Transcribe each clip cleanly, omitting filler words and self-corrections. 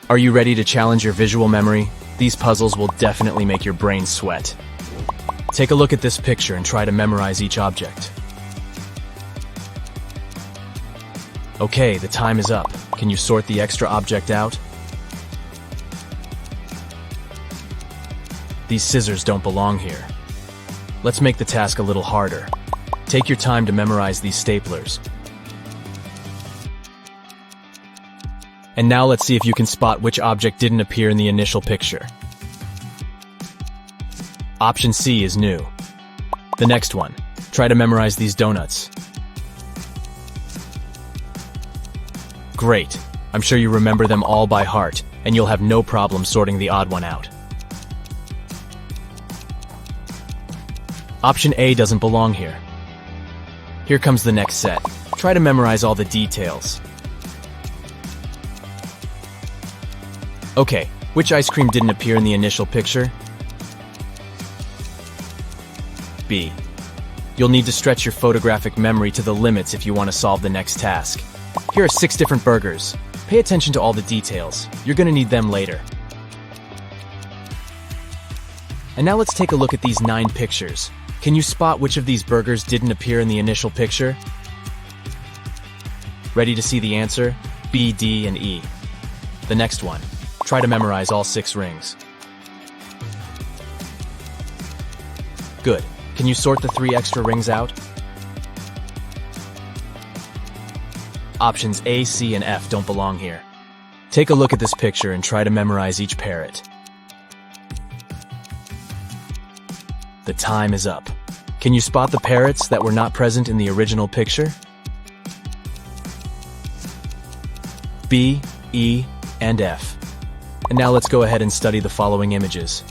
Are you ready to challenge your visual memory? These puzzles will definitely make your brain sweat. Take a look at this picture and try to memorize each object. Okay, the time is up. Can you sort the extra object out? These scissors don't belong here. Let's make the task a little harder. Take your time to memorize these staplers. And now let's see if you can spot which object didn't appear in the initial picture. Option C is new. The next one, try to memorize these donuts. Great. I'm sure you remember them all by heart, and you'll have no problem sorting the odd one out. Option A doesn't belong here. Here comes the next set. Try to memorize all the details. Okay, which ice cream didn't appear in the initial picture? B. You'll need to stretch your photographic memory to the limits if you want to solve the next task. Here are 6 different burgers. Pay attention to all the details. You're going to need them later. And now let's take a look at these 9 pictures. Can you spot which of these burgers didn't appear in the initial picture? Ready to see the answer? B, D, and E. The next one. Try to memorize all 6 rings. Good. Can you sort the 3 extra rings out? Options A, C, and F don't belong here. Take a look at this picture and try to memorize each parrot. The time is up. Can you spot the parrots that were not present in the original picture? B, E, and F. And now let's go ahead and study the following images.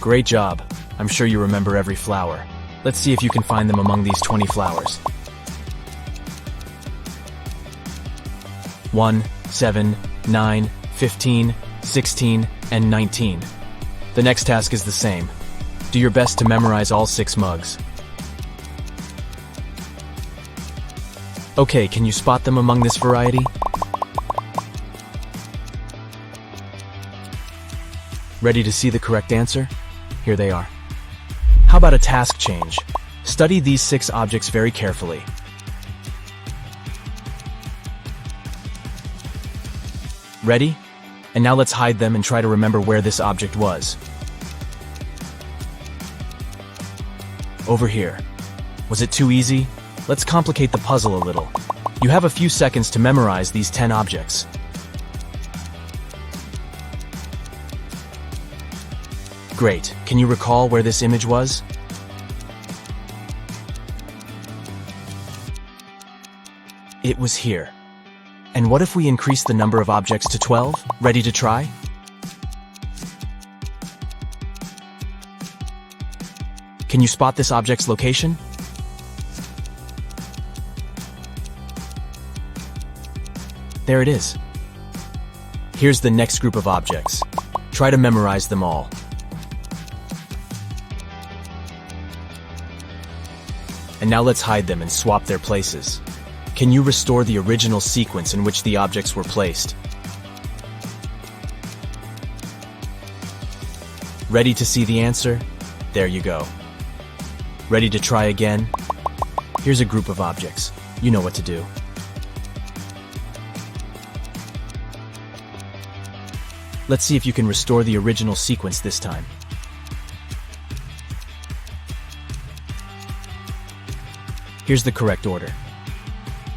Great job. I'm sure you remember every flower. Let's see if you can find them among these 20 flowers. 1, 7, 9, 15, 16, and 19. The next task is the same. Do your best to memorize all 6 mugs. Okay, can you spot them among this variety? Ready to see the correct answer? Here they are. How about a task change? Study these 6 objects very carefully. Ready? And now let's hide them and try to remember where this object was. Over here. Was it too easy? Let's complicate the puzzle a little. You have a few seconds to memorize these 10 objects. Great. Can you recall where this image was? It was here. And what if we increase the number of objects to 12? Ready to try? Can you spot this object's location? There it is. Here's the next group of objects. Try to memorize them all. And now let's hide them and swap their places. Can you restore the original sequence in which the objects were placed? Ready to see the answer? There you go. Ready to try again? Here's a group of objects. You know what to do. Let's see if you can restore the original sequence this time. Here's the correct order.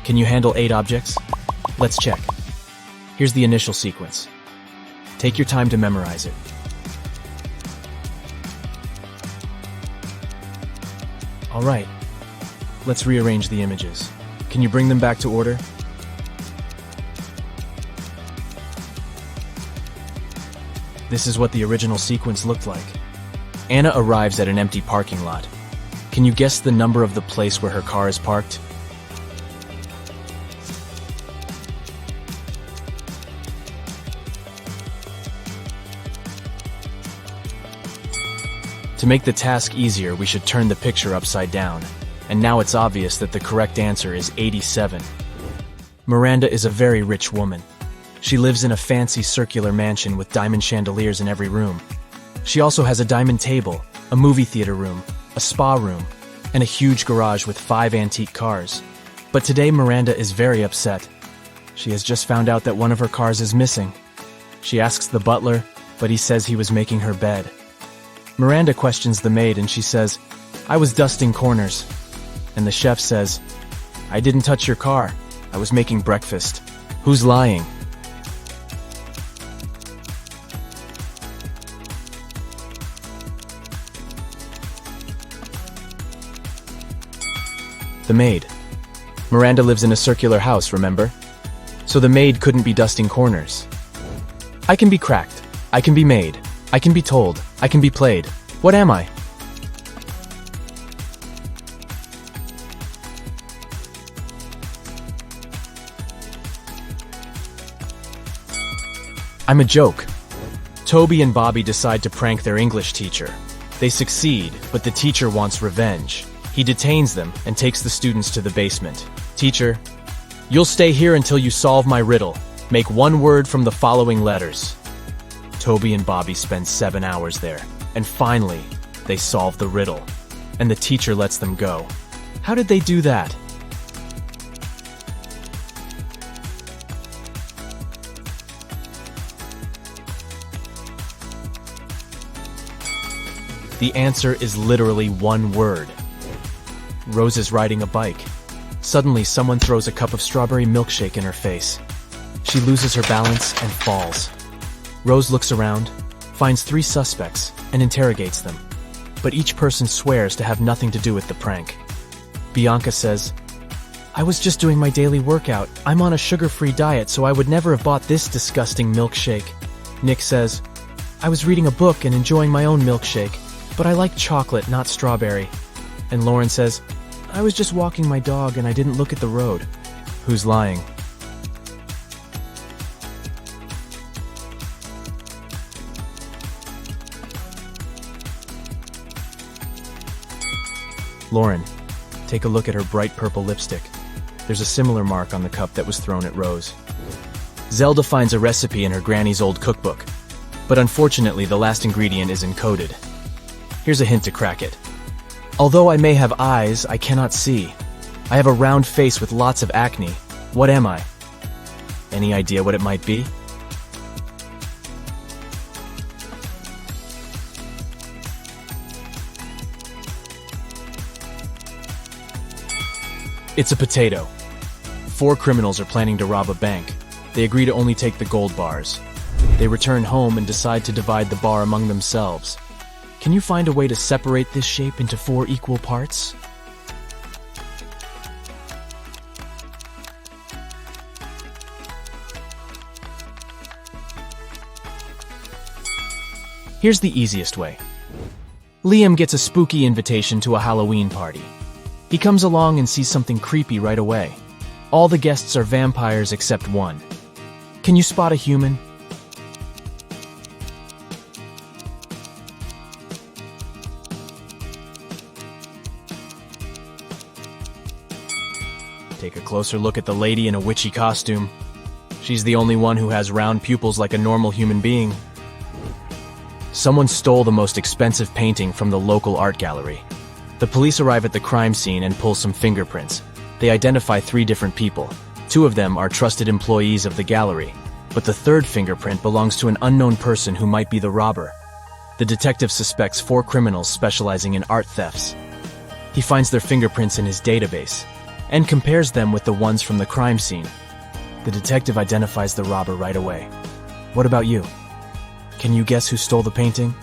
Can you handle 8 objects? Let's check. Here's the initial sequence. Take your time to memorize it. All right. Let's rearrange the images. Can you bring them back to order? This is what the original sequence looked like. Anna arrives at an empty parking lot. Can you guess the number of the place where her car is parked? To make the task easier, we should turn the picture upside down. And now it's obvious that the correct answer is 87. Miranda is a very rich woman. She lives in a fancy circular mansion with diamond chandeliers in every room. She also has a diamond table, a movie theater room, a spa room, and a huge garage with 5 antique cars. But today Miranda is very upset. She has just found out that one of her cars is missing. She asks the butler, but he says he was making her bed. Miranda questions the maid and she says, "I was dusting corners." And the chef says, "I didn't touch your car. I was making breakfast." Who's lying? The maid. Miranda lives in a circular house, remember? So the maid couldn't be dusting corners. I can be cracked. I can be made. I can be told. I can be played. What am I? I'm a joke. Toby and Bobby decide to prank their English teacher. They succeed, but the teacher wants revenge. He detains them and takes the students to the basement. "Teacher, you'll stay here until you solve my riddle. Make one word from the following letters." Toby and Bobby spend 7 hours there, and finally, they solve the riddle. And the teacher lets them go. How did they do that? The answer is literally one word. Rose is riding a bike. Suddenly, someone throws a cup of strawberry milkshake in her face. She loses her balance and falls. Rose looks around, finds 3 suspects, and interrogates them. But each person swears to have nothing to do with the prank. Bianca says, "I was just doing my daily workout. I'm on a sugar-free diet, so I would never have bought this disgusting milkshake." Nick says, "I was reading a book and enjoying my own milkshake, but I like chocolate, not strawberry." And Lauren says, "I was just walking my dog and I didn't look at the road." Who's lying? Lauren, take a look at her bright purple lipstick. There's a similar mark on the cup that was thrown at Rose. Zelda finds a recipe in her granny's old cookbook, but unfortunately the last ingredient is encoded. Here's a hint to crack it. Although I may have eyes, I cannot see. I have a round face with lots of acne. What am I? Any idea what it might be? It's a potato. 4 criminals are planning to rob a bank. They agree to only take the gold bars. They return home and decide to divide the bar among themselves. Can you find a way to separate this shape into 4 equal parts? Here's the easiest way. Liam gets a spooky invitation to a Halloween party. He comes along and sees something creepy right away. All the guests are vampires except one. Can you spot a human? Take a closer look at the lady in a witchy costume. She's the only one who has round pupils like a normal human being. Someone stole the most expensive painting from the local art gallery. The police arrive at the crime scene and pull some fingerprints. They identify 3 different people. 2 of them are trusted employees of the gallery, but the 3rd fingerprint belongs to an unknown person who might be the robber. The detective suspects 4 criminals specializing in art thefts. He finds their fingerprints in his database and compares them with the ones from the crime scene. The detective identifies the robber right away. What about you? Can you guess who stole the painting?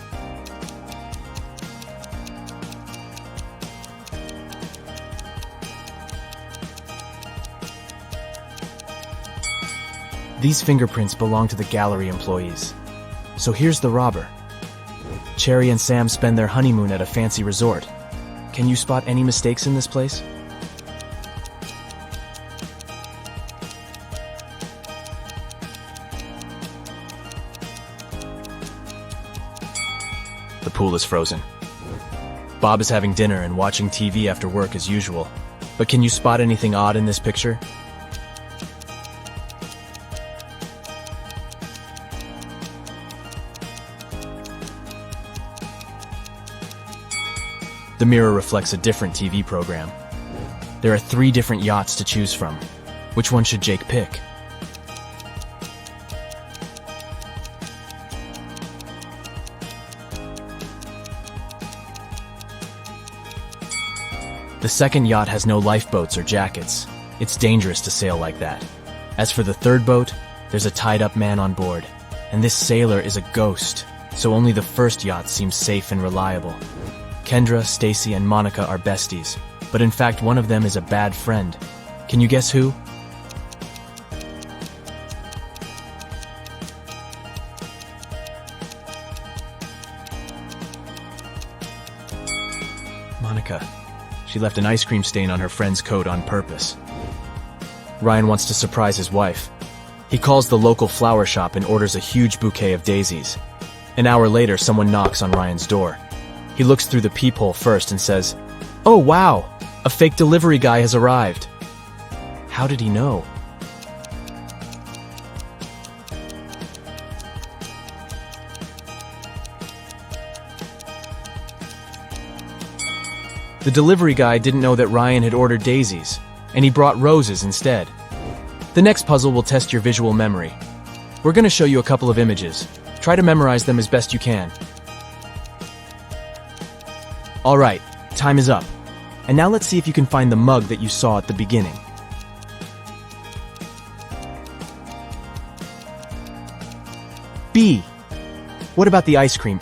These fingerprints belong to the gallery employees. So here's the robber. Cherry and Sam spend their honeymoon at a fancy resort. Can you spot any mistakes in this place? The pool is frozen. Bob is having dinner and watching TV after work as usual. But can you spot anything odd in this picture? The mirror reflects a different TV program. There are 3 different yachts to choose from. Which one should Jake pick? The second yacht has no lifeboats or jackets. It's dangerous to sail like that. As for the third boat, there's a tied-up man on board. And this sailor is a ghost, so only the first yacht seems safe and reliable. Kendra, Stacy, and Monica are besties, but in fact one of them is a bad friend. Can you guess who? Monica. She left an ice cream stain on her friend's coat on purpose. Ryan wants to surprise his wife. He calls the local flower shop and orders a huge bouquet of daisies. An hour later, someone knocks on Ryan's door. He looks through the peephole first and says, "Oh wow, a fake delivery guy has arrived." How did he know? The delivery guy didn't know that Ryan had ordered daisies, and he brought roses instead. The next puzzle will test your visual memory. We're going to show you a couple of images. Try to memorize them as best you can. All right, time is up. And now let's see if you can find the mug that you saw at the beginning. B. What about the ice cream?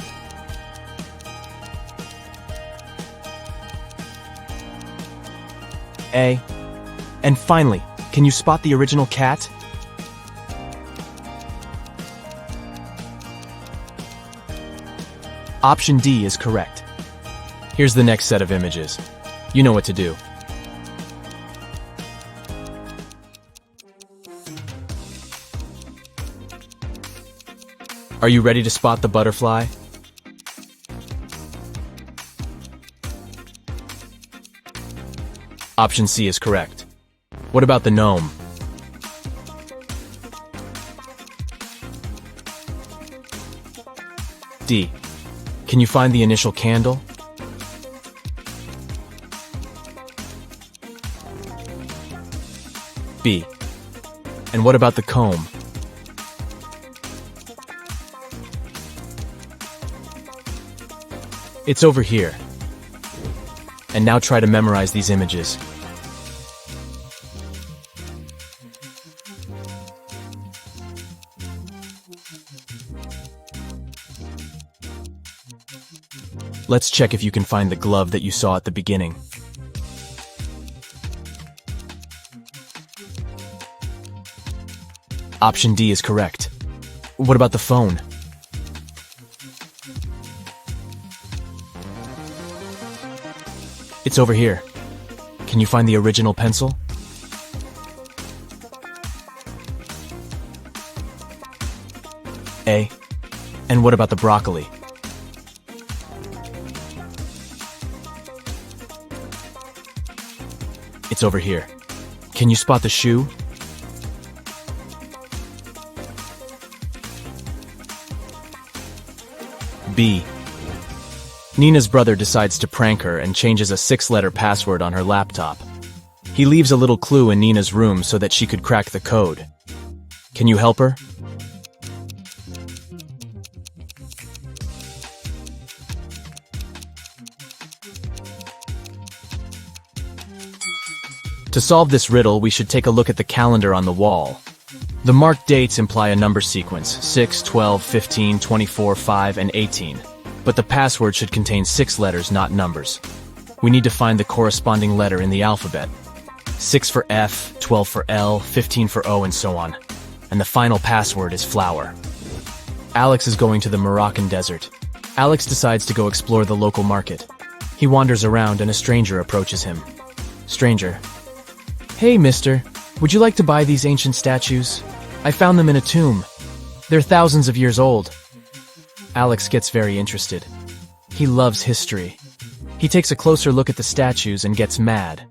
A. And finally, can you spot the original cat? Option D is correct. Here's the next set of images. You know what to do. Are you ready to spot the butterfly? Option C is correct. What about the gnome? D. Can you find the initial candle? B. And what about the comb? It's over here. And now try to memorize these images. Let's check if you can find the glove that you saw at the beginning. Option D is correct. What about the phone? It's over here. Can you find the original pencil? A. And what about the broccoli? It's over here. Can you spot the shoe? B. Nina's brother decides to prank her and changes a 6-letter password on her laptop. He leaves a little clue in Nina's room so that she could crack the code. Can you help her? To solve this riddle, we should take a look at the calendar on the wall. The marked dates imply a number sequence, 6, 12, 15, 24, 5, and 18. But the password should contain 6 letters, not numbers. We need to find the corresponding letter in the alphabet. 6 for F, 12 for L, 15 for O, and so on. And the final password is flower. Alex is going to the Moroccan desert. Alex decides to go explore the local market. He wanders around and a stranger approaches him. Stranger. Hey, mister. Would you like to buy these ancient statues? I found them in a tomb. They're thousands of years old. Alex gets very interested. He loves history. He takes a closer look at the statues and gets mad.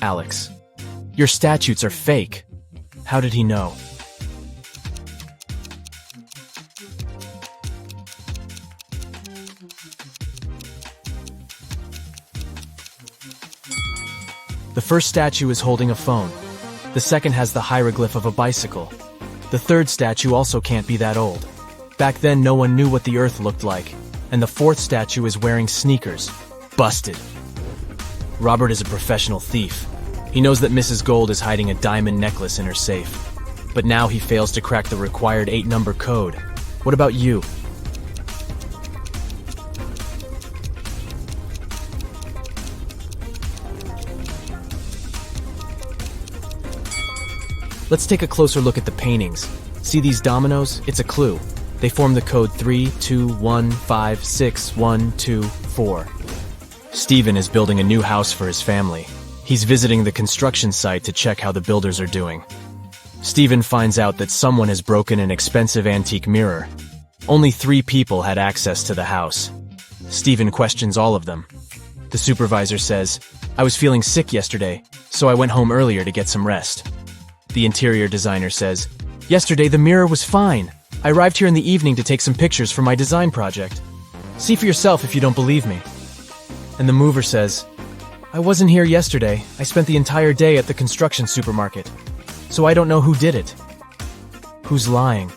Alex. Your statues are fake. How did he know? The first statue is holding a phone. The second has the hieroglyph of a bicycle. The third statue also can't be that old. Back then, no one knew what the Earth looked like. And the fourth statue is wearing sneakers. Busted. Robert is a professional thief. He knows that Mrs. Gold is hiding a diamond necklace in her safe. But now he fails to crack the required 8-number code. What about you? Let's take a closer look at the paintings. See these dominoes? It's a clue. They form the code 3, 2, 1, 5, 6, 1, 2, 4. Stephen is building a new house for his family. He's visiting the construction site to check how the builders are doing. Stephen finds out that someone has broken an expensive antique mirror. Only 3 people had access to the house. Stephen questions all of them. The supervisor says, "I was feeling sick yesterday, so I went home earlier to get some rest." The interior designer says, "Yesterday the mirror was fine. I arrived here in the evening to take some pictures for my design project. See for yourself if you don't believe me." And the mover says, "I wasn't here yesterday. I spent the entire day at the construction supermarket. So I don't know who did it." Who's lying?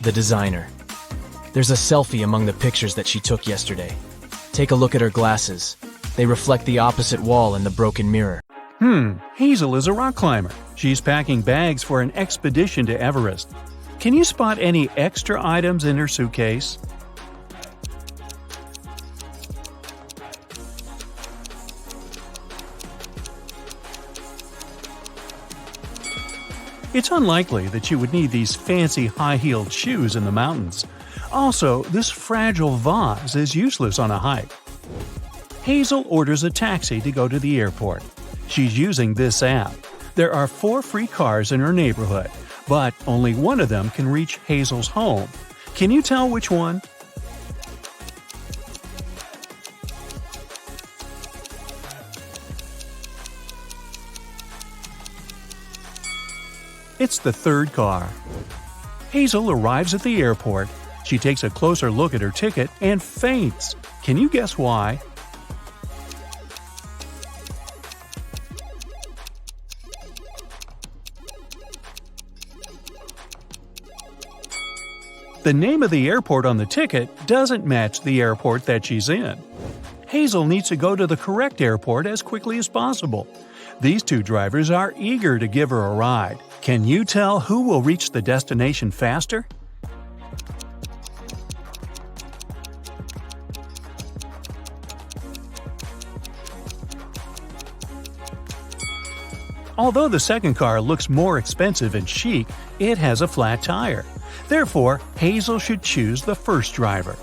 The designer. There's a selfie among the pictures that she took yesterday. Take a look at her glasses. They reflect the opposite wall in the broken mirror. Hazel is a rock climber. She's packing bags for an expedition to Everest. Can you spot any extra items in her suitcase? It's unlikely that you would need these fancy high-heeled shoes in the mountains. Also, this fragile vase is useless on a hike. Hazel orders a taxi to go to the airport. She's using this app. There are 4 free cars in her neighborhood, but only one of them can reach Hazel's home. Can you tell which one? It's the third car. Hazel arrives at the airport. She takes a closer look at her ticket and faints. Can you guess why? The name of the airport on the ticket doesn't match the airport that she's in. Hazel needs to go to the correct airport as quickly as possible. These 2 drivers are eager to give her a ride. Can you tell who will reach the destination faster? Although the second car looks more expensive and chic, it has a flat tire. Therefore, Hazel should choose the first driver.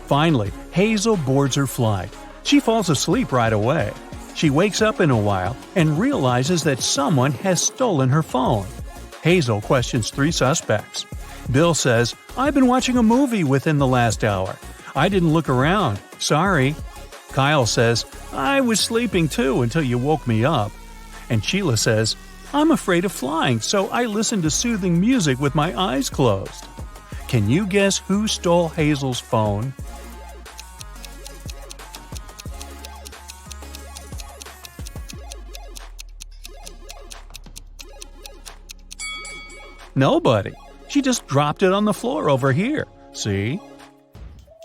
Finally, Hazel boards her flight. She falls asleep right away. She wakes up in a while and realizes that someone has stolen her phone. Hazel questions 3 suspects. Bill says, "I've been watching a movie within the last hour. I didn't look around. Sorry." Kyle says, "I was sleeping too until you woke me up." And Sheila says, "I'm afraid of flying, so I listened to soothing music with my eyes closed." Can you guess who stole Hazel's phone? Nobody. She just dropped it on the floor over here. See?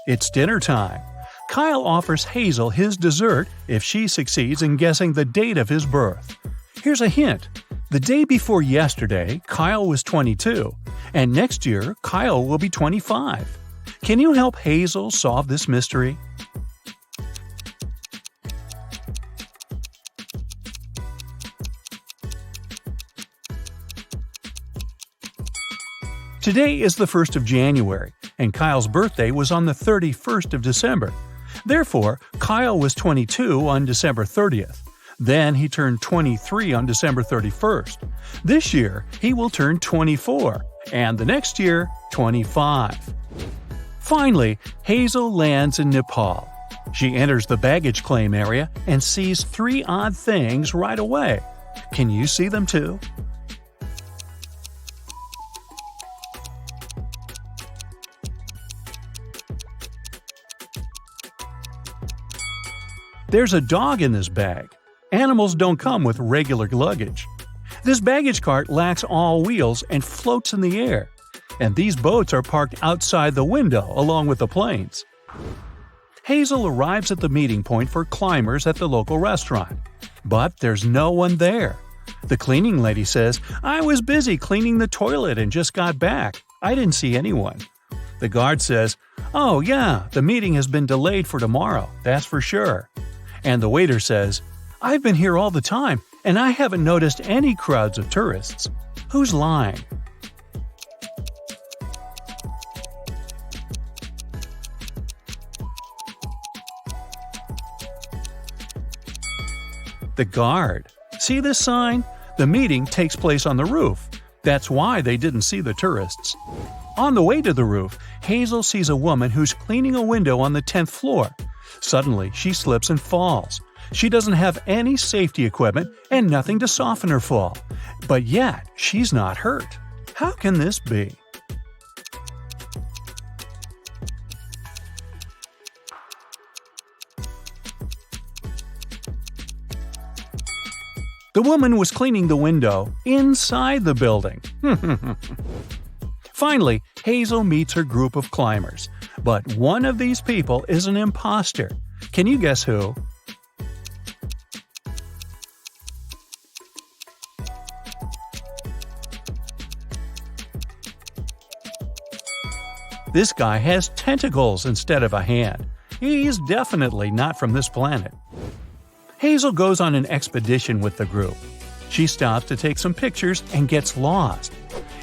It's dinner time. Kyle offers Hazel his dessert if she succeeds in guessing the date of his birth. Here's a hint. The day before yesterday, Kyle was 22, and next year, Kyle will be 25. Can you help Hazel solve this mystery? Today is the 1st of January, and Kyle's birthday was on the 31st of December. Therefore, Kyle was 22 on December 30th. Then he turned 23 on December 31st. This year, he will turn 24, and the next year, 25. Finally, Hazel lands in Nepal. She enters the baggage claim area and sees 3 odd things right away. Can you see them too? There's a dog in this bag. Animals don't come with regular luggage. This baggage cart lacks all wheels and floats in the air. And these boats are parked outside the window along with the planes. Hazel arrives at the meeting point for climbers at the local restaurant. But there's no one there. The cleaning lady says, "I was busy cleaning the toilet and just got back. I didn't see anyone." The guard says, "Oh yeah, the meeting has been delayed for tomorrow, that's for sure." And the waiter says, "I've been here all the time, and I haven't noticed any crowds of tourists. Who's lying?" The guard. See this sign? The meeting takes place on the roof. That's why they didn't see the tourists. On the way to the roof, Hazel sees a woman who's cleaning a window on the 10th floor. Suddenly, she slips and falls. She doesn't have any safety equipment and nothing to soften her fall. But yet, she's not hurt. How can this be? The woman was cleaning the window inside the building. Finally, Hazel meets her group of climbers. But one of these people is an imposter. Can you guess who? This guy has tentacles instead of a hand. He's definitely not from this planet. Hazel goes on an expedition with the group. She stops to take some pictures and gets lost.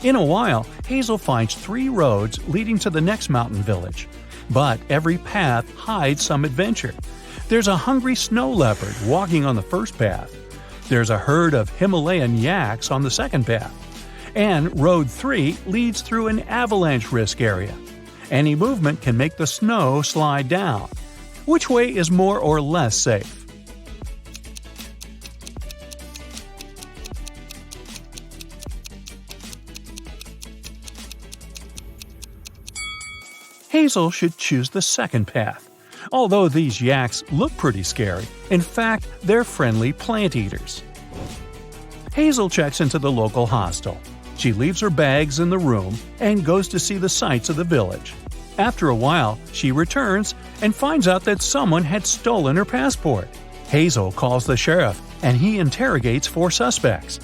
In a while, Hazel finds 3 roads leading to the next mountain village. But every path hides some adventure. There's a hungry snow leopard walking on the first path. There's a herd of Himalayan yaks on the second path. And Road 3 leads through an avalanche risk area. Any movement can make the snow slide down. Which way is more or less safe? Hazel should choose the second path. Although these yaks look pretty scary, in fact, they're friendly plant eaters. Hazel checks into the local hostel. She leaves her bags in the room and goes to see the sights of the village. After a while, she returns and finds out that someone had stolen her passport. Hazel calls the sheriff and he interrogates 4 suspects.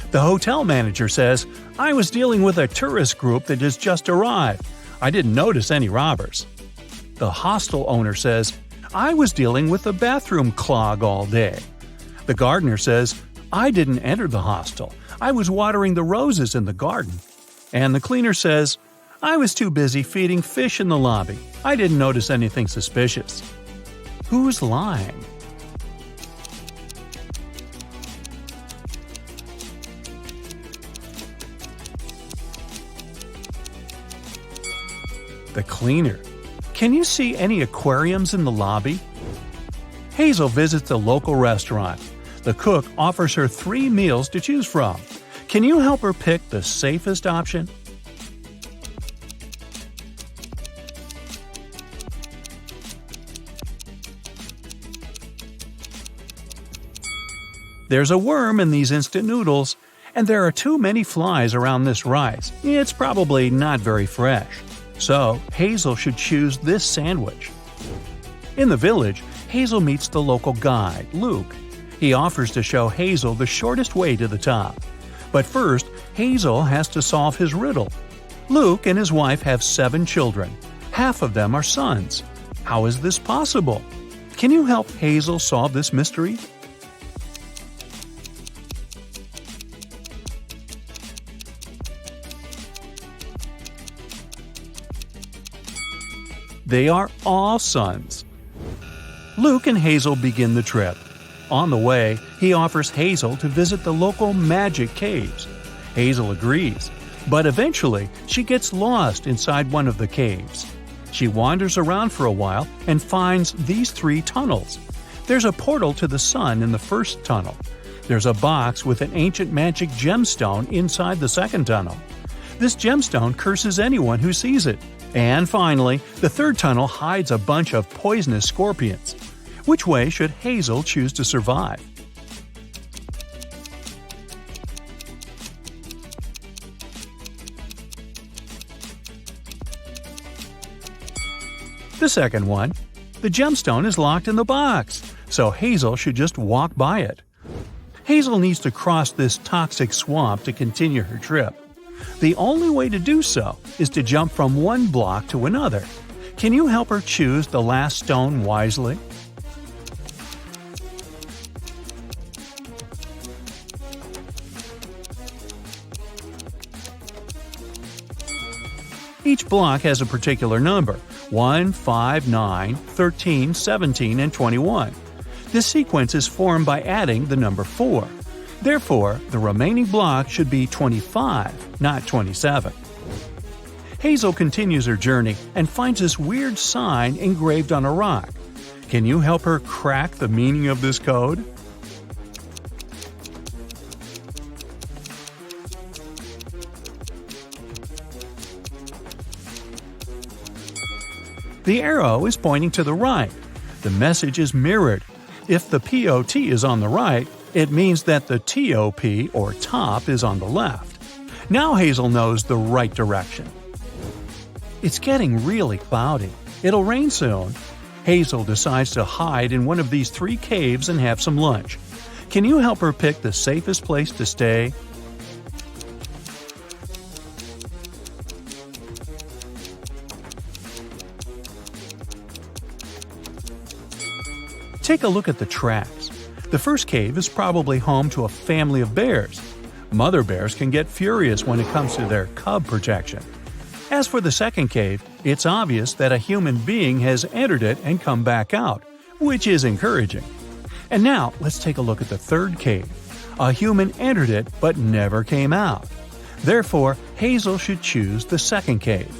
The hotel manager says, "I was dealing with a tourist group that has just arrived. I didn't notice any robbers." The hostel owner says, "I was dealing with a bathroom clog all day." The gardener says, "I didn't enter the hostel. I was watering the roses in the garden." And the cleaner says, "I was too busy feeding fish in the lobby. I didn't notice anything suspicious." Who's lying? The cleaner. Can you see any aquariums in the lobby? Hazel visits a local restaurant. The cook offers her 3 meals to choose from. Can you help her pick the safest option? There's a worm in these instant noodles, and there are too many flies around this rice. It's probably not very fresh. So, Hazel should choose this sandwich. In the village, Hazel meets the local guide, Luke. He offers to show Hazel the shortest way to the top. But first, Hazel has to solve his riddle. Luke and his wife have 7 children. Half of them are sons. How is this possible? Can you help Hazel solve this mystery? They are all sons. Luke and Hazel begin the trip. On the way, he offers Hazel to visit the local magic caves. Hazel agrees, but eventually she gets lost inside one of the caves. She wanders around for a while and finds these 3 tunnels. There's a portal to the sun in the first tunnel. There's a box with an ancient magic gemstone inside the second tunnel. This gemstone curses anyone who sees it. And finally, the third tunnel hides a bunch of poisonous scorpions. Which way should Hazel choose to survive? The second one. The gemstone is locked in the box, so Hazel should just walk by it. Hazel needs to cross this toxic swamp to continue her trip. The only way to do so is to jump from one block to another. Can you help her choose the last stone wisely? Each block has a particular number: 1, 5, 9, 13, 17, and 21. This sequence is formed by adding the number 4. Therefore, the remaining block should be 25, not 27. Hazel continues her journey and finds this weird sign engraved on a rock. Can you help her crack the meaning of this code? The arrow is pointing to the right. The message is mirrored. If the POT is on the right, it means that the TOP, or top, is on the left. Now Hazel knows the right direction. It's getting really cloudy. It'll rain soon. Hazel decides to hide in one of these 3 caves and have some lunch. Can you help her pick the safest place to stay? Take a look at the tracks. The first cave is probably home to a family of bears. Mother bears can get furious when it comes to their cub protection. As for the second cave, it's obvious that a human being has entered it and come back out, which is encouraging. And now, let's take a look at the third cave. A human entered it but never came out. Therefore, Hazel should choose the second cave.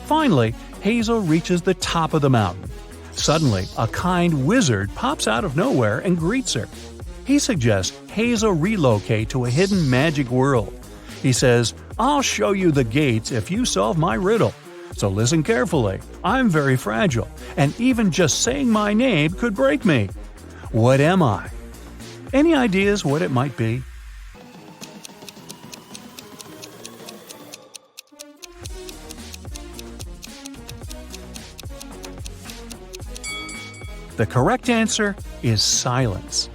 Finally, Hazel reaches the top of the mountain. Suddenly, a kind wizard pops out of nowhere and greets her. He suggests Hazel relocate to a hidden magic world. He says, "I'll show you the gates if you solve my riddle. So listen carefully. I'm very fragile, and even just saying my name could break me. What am I?" Any ideas what it might be? The correct answer is silence.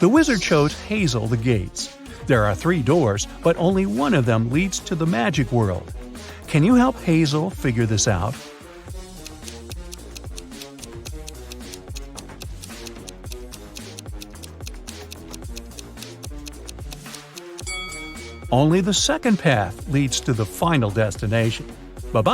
The wizard shows Hazel the gates. There are 3 doors, but only one of them leads to the magic world. Can you help Hazel figure this out? Only the second path leads to the final destination.